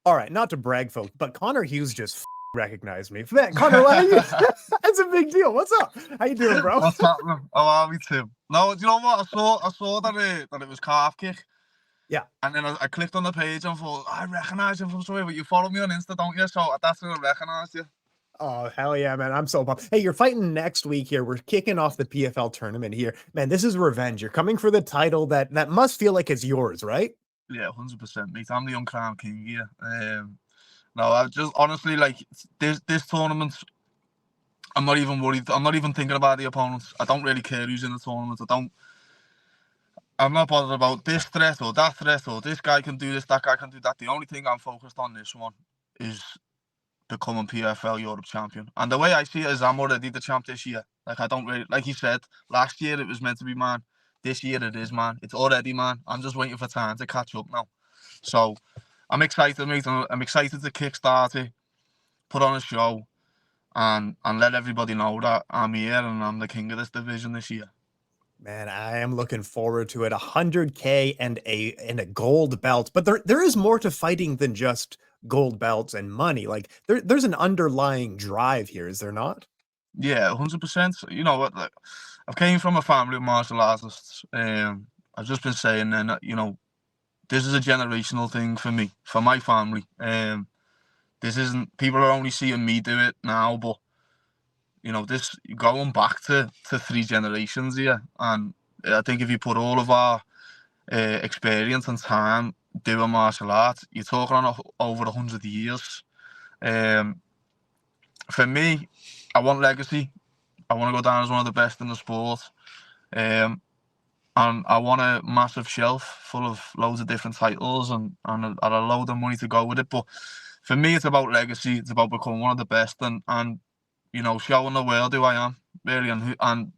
All right, not to brag, folks, but Connor Hughes just recognized me. Man, Connor, that's a big deal. What's up? How you doing, bro? What's happening? How are we, Tim? No, do you know what? I saw that it was calf kick. Yeah. And then I clicked on the page and thought, I recognise him from somewhere, but you follow me on Insta, don't you? So that's where I recognised you. Oh, hell yeah, man. I'm so pumped. Hey, you're fighting next week here. We're kicking off the PFL tournament here. Man, this is revenge. You're coming for the title that must feel like it's yours, right? Yeah, 100%, mate. I'm the uncrowned king here. No, I just honestly, like, this tournament, I'm not even worried. I'm not even thinking about the opponents. I don't really care who's in the tournament. I'm not bothered about this threat or that threat or this guy can do this, that guy can do that. The only thing I'm focused on this one is becoming PFL Europe champion. And the way I see it is I'm already the champ this year. Like, I don't really, like you said, last year it was meant to be mine. This year it is mine. It's already mine. I'm just waiting for time to catch up now. So I'm excited, mate. I'm excited to kickstart it, put on a show, and let everybody know that I'm here and I'm the king of this division this year. Man, I am looking forward to it. 100K and a gold belt. But there is more to fighting than just gold belts and money. Like there's an underlying drive here, is there not? Yeah, 100%. You know what? Like, I've came from a family of martial artists. I've just been saying then that, you know, this is a generational thing for me, for my family. This isn't, people are only seeing me do it now, but you know, this going back to 3 generations here, and I think if you put all of our experience and time doing martial arts, you're talking on over 100 years. For me, I want legacy. I want to go down as one of the best in the sport. And I want a massive shelf full of loads of different titles and a load of money to go with it. But for me, it's about legacy. It's about becoming one of the best and you know, showing the world who I am, really, and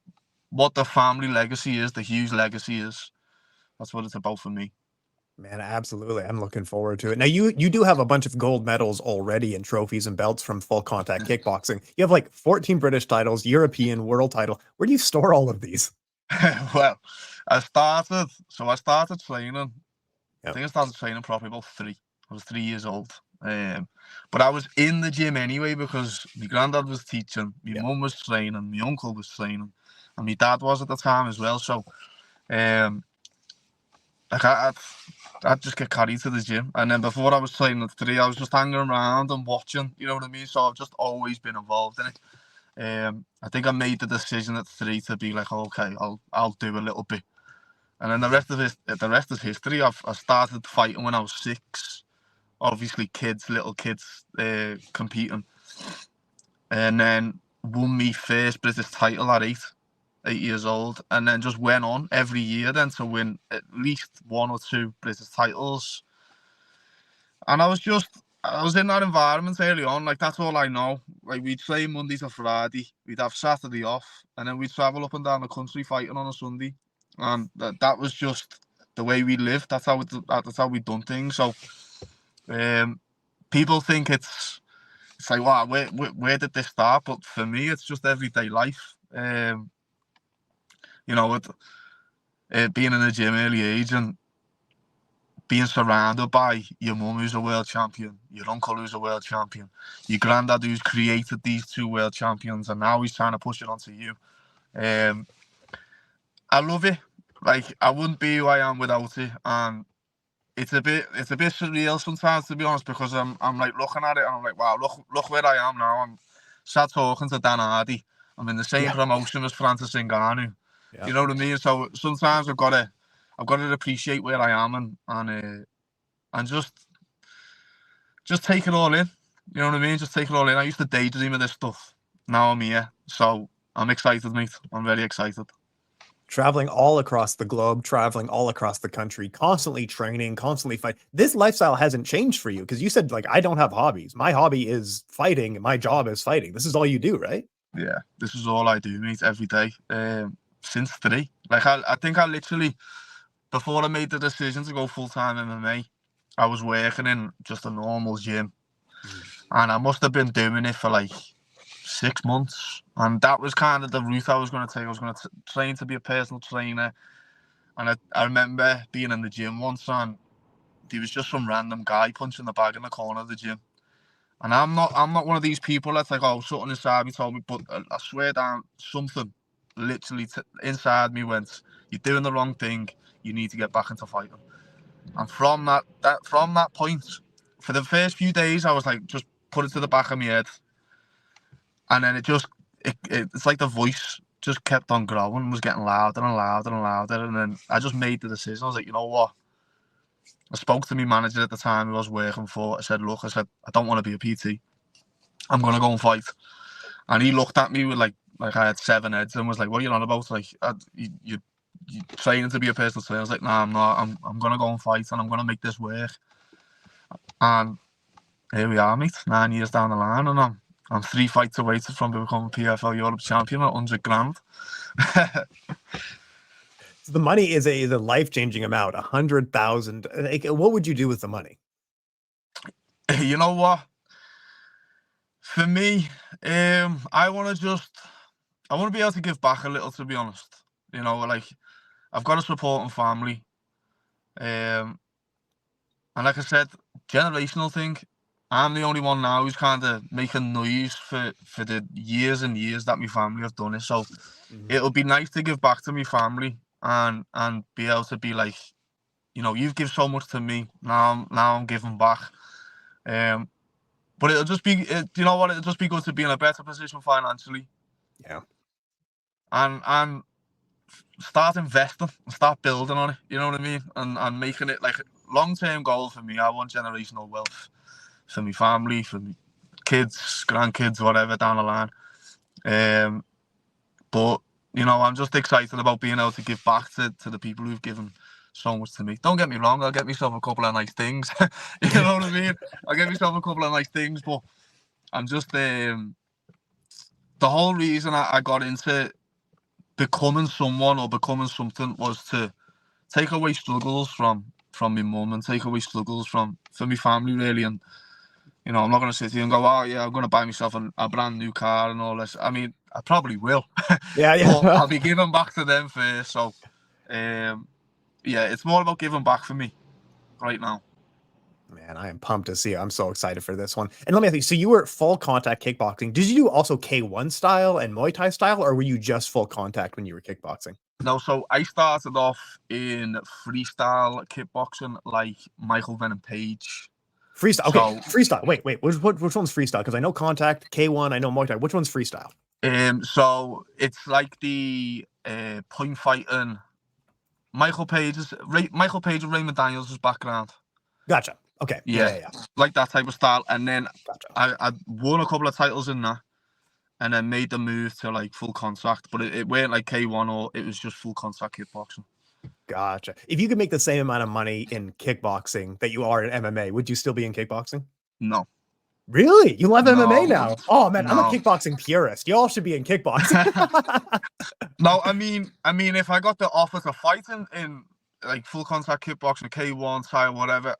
what the family legacy is, the Hughes legacy is. That's what it's about for me. Man, absolutely. I'm looking forward to it. Now, you do have a bunch of gold medals already and trophies and belts from full contact kickboxing. You have like 14 British titles, European world title. Where do you store all of these? Well, I started training. I think I started training probably about 3. I was 3 years old. But I was in the gym anyway because my granddad was teaching, my mum was training, my uncle was training, and my dad was at the time as well. So, like I'd just get carried to the gym, and then before I was training at 3, I was just hanging around and watching. You know what I mean? So I've just always been involved in it. I think I made the decision at 3 to be like, okay, I'll do a little bit, and then the rest is history. I started fighting when I was 6. Obviously, little kids, competing, and then won me first British title at 8 years old, and then just went on every year then to win at least 1 or 2 British titles. And I was in that environment early on. Like, that's all I know. Like, we'd train Monday to Friday, we'd have Saturday off, and then we'd travel up and down the country fighting on a Sunday. And that was just the way we lived. That's how we'd done things. So people think it's like, wow, where did this start? But for me, it's just everyday life. You know, being in the gym early age and being surrounded by your mum who's a world champion, your uncle who's a world champion, your granddad who's created these 2 world champions, and now he's trying to push it onto you. I love it. Like, I wouldn't be who I am without it, and it's a bit surreal sometimes, to be honest, because I'm like looking at it and I'm like, wow, look where I am now. I'm sat talking to Dan Hardy. I'm in the same promotion as Francis Ngannou. You know what I mean? So sometimes I've got to appreciate where I am and just take it all in. You know what I mean? Just take it all in. I used to daydream of this stuff. Now I'm here, so I'm excited, mate. I'm very excited. Traveling all across the globe, traveling all across the country, constantly training, constantly fighting. This lifestyle hasn't changed for you because you said, like, I don't have hobbies. My hobby is fighting. My job is fighting. This is all you do, right? Yeah, this is all I do, mate, every day. Since 3. Like, I think I literally, before I made the decision to go full-time MMA, I was working in just a normal gym. And I must have been doing it for like 6 months, and that was kind of the route I was going to take. I was going to train to be a personal trainer, and I remember being in the gym once, and there was just some random guy punching the bag in the corner of the gym. And I'm not one of these people that's like, oh, something inside me told me, but I swear down, something literally inside me went, you're doing the wrong thing, you need to get back into fighting. And from that point, for the first few days, I was like, just put it to the back of my head. And then it's like the voice just kept on growing, was getting louder and louder and louder. And then I just made the decision. I was like, you know what? I spoke to my manager at the time who I was working for. I said, look, I don't want to be a PT. I'm going to go and fight. And he looked at me with like I had 7 heads and was like, what are you on about? Like, you training to be a personal trainer? I was like, nah, I'm not. I'm going to go and fight and I'm going to make this work. And here we are, mate, 9 years down the line, and I'm 3 fights away from becoming PFL Europe champion at 100 grand. So the money is a life-changing amount, 100,000. Like, what would you do with the money? You know what? For me, I want to be able to give back a little, to be honest. You know, like, I've got a supporting family. And like I said, generational thing. I'm the only one now who's kind of making noise for the years and years that my family have done it. So it'll be nice to give back to my family and be able to be like, you know, you've given so much to me. Now I'm giving back. But it'll just be, you know what? It'll just be good to be in a better position financially. Yeah. And start investing, start building on it. You know what I mean? And making it like long-term goal for me. I want generational wealth for my family, for my kids, grandkids, whatever down the line. But you know, I'm just excited about being able to give back to the people who've given so much to me. Don't get me wrong, I'll get myself a couple of nice things. You know what I mean? I'll get myself a couple of nice things, but I'm just the whole reason I got into becoming someone or becoming something was to take away struggles from my mum and take away struggles from my family, really. And you know, I'm not going to sit here and go, oh yeah, I'm going to buy myself a brand new car and all this. I mean, I probably will. Yeah. But I'll be giving back to them first. So, yeah, it's more about giving back for me right now. Man, I am pumped to see it. I'm so excited for this one. And let me ask you, so you were full contact kickboxing. Did you do also K1 style and Muay Thai style, or were you just full contact when you were kickboxing? No, so I started off in freestyle kickboxing, like Michael Venom Page. Freestyle. Okay, so, freestyle. Wait. Which one's freestyle? Because I know contact, K1, I know Muay Thai. Which one's freestyle? So it's like the point fighting. Michael Page and Raymond Daniels' background. Gotcha. Okay. Yeah. Like that type of style. And then gotcha. I won a couple of titles in that, and then made the move to like full contact. But it weren't like K1 or it was just full contact kickboxing. Gotcha. If you could make the same amount of money in kickboxing that you are in MMA, would you still be in kickboxing? No. Really? You love MMA now? Oh man, I'm a kickboxing purist. Y'all should be in kickboxing. No, I mean, if I got the offer to fight in like full contact kickboxing, K1, Thai, whatever,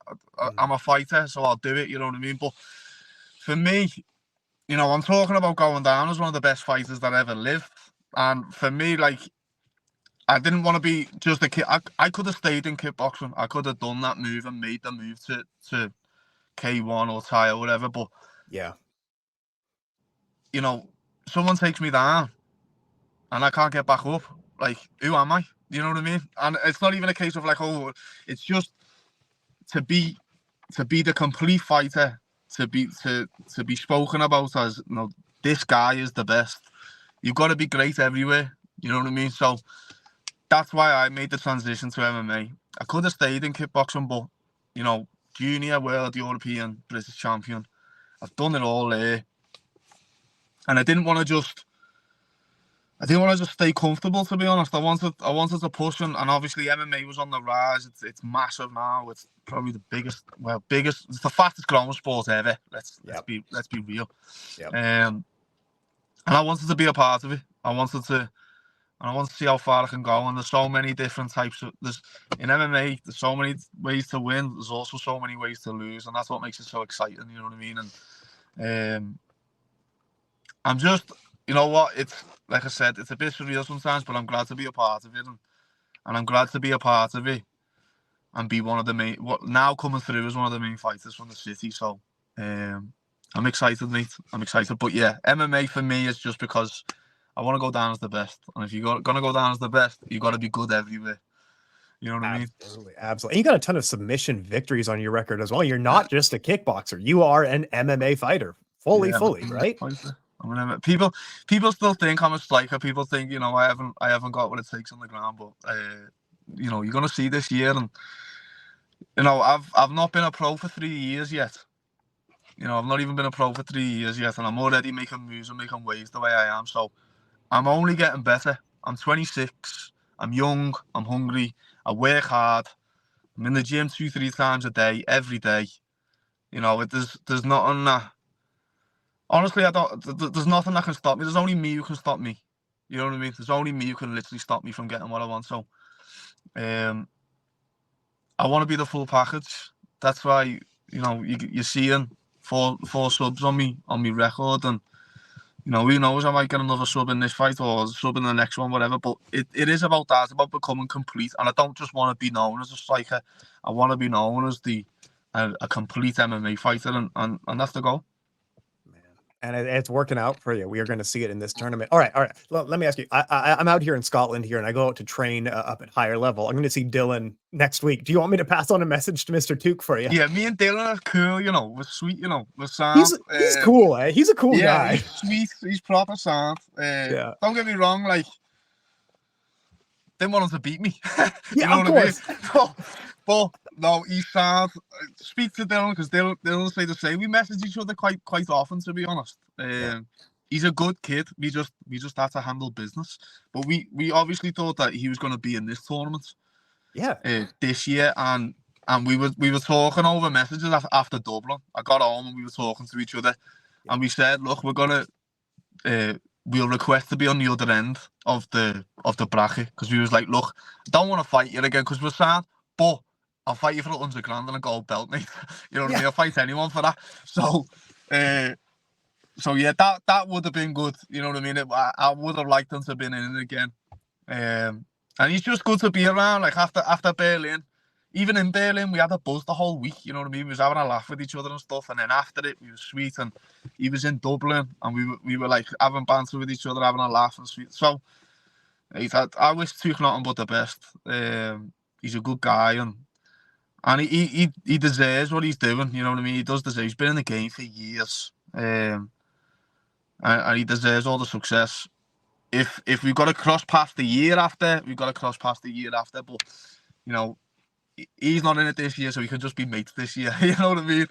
I'm a fighter, so I'll do it. You know what I mean? But for me, you know, I'm talking about going down as one of the best fighters that ever lived. And for me, like, I didn't want to be just a kid. I could have stayed in kickboxing. I could have done that move and made the move to K1 or Thai or whatever. But yeah, you know, someone takes me down and I can't get back up. Like, who am I? You know what I mean? And it's not even a case of like, oh, it's just to be the complete fighter, to be spoken about as, you know, this guy is the best. You've got to be great everywhere. You know what I mean? So that's why I made the transition to MMA. I could have stayed in kickboxing, but you know, junior, world, European, British champion. I've done it all there, and I didn't want to just stay comfortable. To be honest, I wanted to push, and obviously MMA was on the rise. It's massive now. It's probably the biggest. It's the fastest growing sport ever. Let's be real. Yep. And I wanted to be a part of it. I wanted to see how far I can go. And there's so many different types of. In MMA, there's so many ways to win. There's also so many ways to lose, and that's what makes it so exciting. You know what I mean? And I'm just, you know what? It's like I said, it's a bit surreal sometimes, but I'm glad to be a part of it, and I'm glad to be a part of it. and be one of the main, now coming through as one of the main fighters from the city. So I'm excited, mate. I'm excited. But yeah, MMA for me is just because I want to go down as the best. And if you're going to go down as the best, you got to be good everywhere. You know what I mean? Absolutely. Absolutely. And you got a ton of submission victories on your record as well. You're not just a kickboxer. You are an MMA fighter. Fully, right? People still think I'm a striker. People think, you know, I haven't got what it takes on the ground. But you know, you're gonna see this year, and you know, I've not been a pro for 3 years yet. You know, I've not even been a pro for 3 years yet, and I'm already making moves and making waves the way I am. So I'm only getting better. I'm 26. I'm young. I'm hungry. I work hard. I'm in the gym 2-3 times a day, every day. You know, there's nothing that. Honestly, there's nothing that can stop me. There's only me who can stop me. You know what I mean? There's only me who can literally stop me from getting what I want. So, I want to be the full package. That's why, you know, you're seeing four subs on me record, and you know, who knows, I might get another sub in this fight or a sub in the next one, whatever. But it is about that. It's about becoming complete. And I don't just want to be known as a striker. I want to be known as a complete MMA fighter, and that's the goal. And it's working out for you. We are going to see it in this tournament. All right. Let me ask you. I'm out here in Scotland here, and I go out to train up at higher level. I'm going to see Dylan next week. Do you want me to pass on a message to Mr. Tuke for you? Yeah, me and Dylan are cool. You know, we're sweet. You know, we're sound. He's cool, eh? He's a cool guy. He's sweet. He's proper sound. Yeah. Don't get me wrong. Like, didn't want him to beat me. Yeah, you know of what course. I mean? But no, he's sound. Speak to Dylan, because Dylan say the same. We message each other quite often, to be honest. He's a good kid. We just had to handle business. But we obviously thought that he was going to be in this tournament. Yeah. This year, and we were talking over messages after Dublin. I got home and we were talking to each other, and we said, look, we're gonna we'll request to be on the other end of the bracket, because we was like, look, I don't want to fight you again because we're sad, but I'll fight you for 100 grand and a gold belt, mate. You know what I mean? I'll fight anyone for that. So yeah, that would have been good. You know what I mean? I would have liked him to have been in it again. And he's just good to be around. Like after Berlin, even in Berlin, we had a buzz the whole week. You know what I mean? We was having a laugh with each other and stuff. And then after it, we were sweet. And he was in Dublin, and we were like having banter with each other, having a laugh and sweet. So I wish Tuke nothing but the best. He's a good guy, and he deserves what he's doing. You know what I mean? He does deserve. He's been in the game for years, and he deserves all the success. If we've got to cross past the year after, we've got to cross past the year after. But you know, he's not in it this year, so we can just be mates this year. You know what I mean?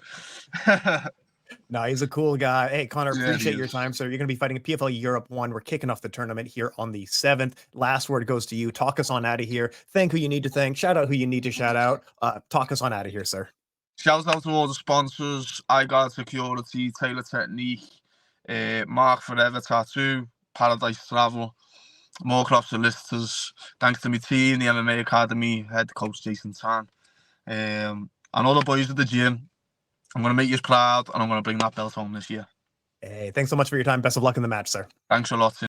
No, he's a cool guy. Hey, Connor, appreciate your time, sir. You're going to be fighting at PFL Europe 1. We're kicking off the tournament here on the 7th. Last word goes to you. Talk us on out of here. Thank who you need to thank. Shout out who you need to shout out. Talk us on out of here, sir. Shout out to all the sponsors: I Got Security, Taylor Technique, Mark Forever Tattoo, Paradise Travel, Moorcroft Solicitors. Thanks to my team, the MMA Academy, head coach Jason Tan, and all the boys at the gym. I'm going to make you proud, and I'm going to bring that belt home this year. Hey, thanks so much for your time. Best of luck in the match, sir. Thanks a lot.